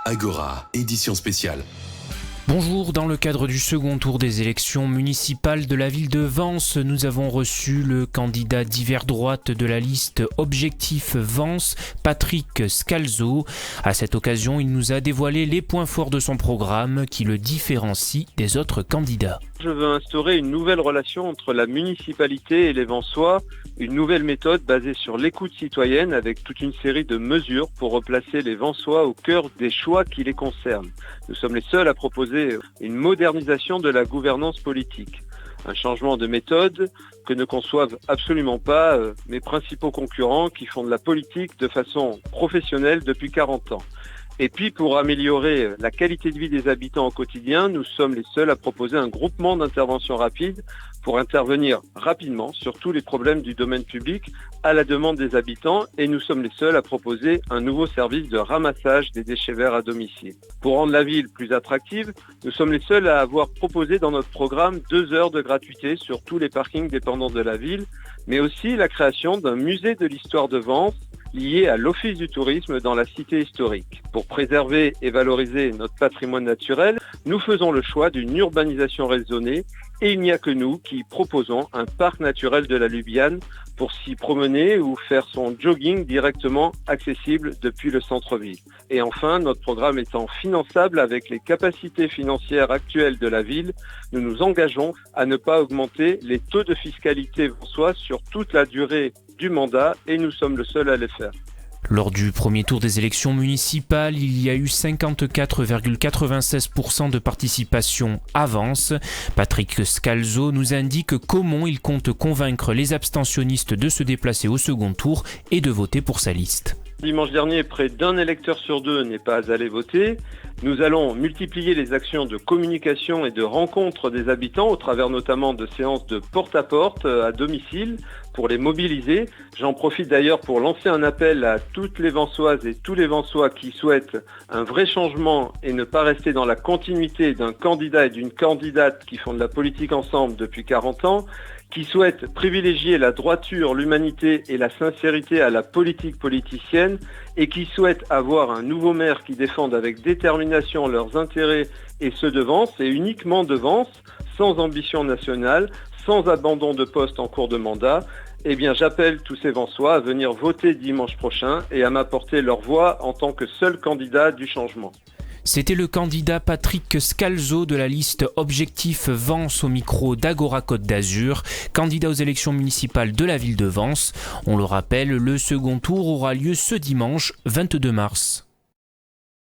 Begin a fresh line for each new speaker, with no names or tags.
Agora, édition spéciale.
Bonjour, dans le cadre du second tour des élections municipales de la ville de Vence, nous avons reçu le candidat d'hiver droite de la liste Objectif Vence, Patrick Scalzo. À cette occasion, il nous a dévoilé les points forts de son programme qui le différencie des autres candidats.
Je veux instaurer une nouvelle relation entre la municipalité et les Vensois, une nouvelle méthode basée sur l'écoute citoyenne avec toute une série de mesures pour replacer les Vensois au cœur des choix qui les concernent. Nous sommes les seuls à proposer une modernisation de la gouvernance politique. Un changement de méthode que ne conçoivent absolument pas mes principaux concurrents qui font de la politique de façon professionnelle depuis 40 ans. Et puis, pour améliorer la qualité de vie des habitants au quotidien, nous sommes les seuls à proposer un groupement d'intervention rapide pour intervenir rapidement sur tous les problèmes du domaine public à la demande des habitants. Et nous sommes les seuls à proposer un nouveau service de ramassage des déchets verts à domicile. Pour rendre la ville plus attractive, nous sommes les seuls à avoir proposé dans notre programme 2 heures de gratuité sur tous les parkings dépendants de la ville, mais aussi la création d'un musée de l'histoire de Vence lié à l'Office du tourisme dans la cité historique. Pour préserver et valoriser notre patrimoine naturel, nous faisons le choix d'une urbanisation raisonnée et il n'y a que nous qui proposons un parc naturel de la Lubiane pour s'y promener ou faire son jogging directement accessible depuis le centre-ville. Et enfin, notre programme étant finançable avec les capacités financières actuelles de la ville, nous nous engageons à ne pas augmenter les taux de fiscalité vensois sur toute la durée du mandat et nous sommes le seul à les faire.
Lors du premier tour des élections municipales, il y a eu 54,96% de participation à Vence. Patrick Scalzo nous indique comment il compte convaincre les abstentionnistes de se déplacer au second tour et de voter pour sa liste.
Dimanche dernier, près d'1 électeur sur 2 n'est pas allé voter. Nous allons multiplier les actions de communication et de rencontre des habitants au travers notamment de séances de porte-à-porte à domicile pour les mobiliser. J'en profite d'ailleurs pour lancer un appel à toutes les Vensoises et tous les Vensois qui souhaitent un vrai changement et ne pas rester dans la continuité d'un candidat et d'une candidate qui font de la politique ensemble depuis 40 ans, qui souhaitent privilégier la droiture, l'humanité et la sincérité à la politique politicienne et qui souhaitent avoir un nouveau maire qui défende avec détermination leurs intérêts et ceux de Vence et uniquement de Vence, sans ambition nationale, sans abandon de poste en cours de mandat. Eh bien, j'appelle tous ces Vensois à venir voter dimanche prochain et à m'apporter leur voix en tant que seul candidat du changement.
C'était le candidat Patrick Scalzo de la liste Objectif Vence au micro d'Agora Côte d'Azur, candidat aux élections municipales de la ville de Vence. On le rappelle, le second tour aura lieu ce dimanche 22 mars.